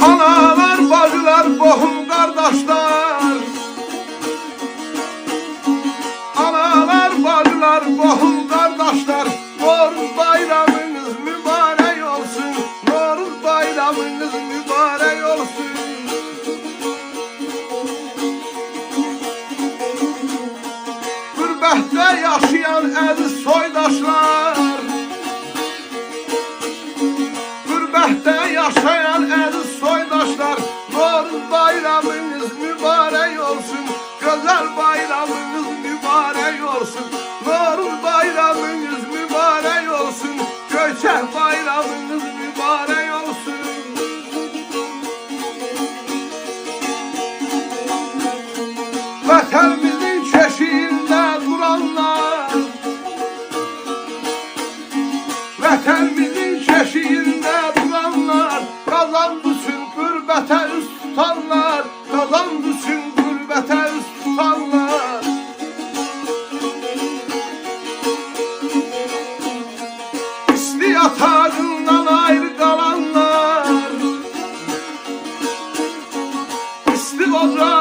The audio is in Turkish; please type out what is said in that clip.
Analar, bacılar, bohum kardeşler. Analar, bacılar, bohum kardeşler. Noruz bayramınız mübarek olsun. Noruz bayramınız mübarek olsun. Gurbette yaşayan əziz soydaşlar, gurbette yaşayan əziz soydaşlar, Noruz bayramınız mübarek olsun. Güzel bayramınız mübarek olsun. Noruz bayramınız mübarek olsun. Göçek bayramınız mübarek olsun. Vətənimizin keşiyində duranlar, vətənimizin keşiyində duranlar, qazan düşün qürbətə üst tutanlar, qazan düşün qürbətə üst tutanlar. İsti yatağından ayrı qalanlar, isti ocaq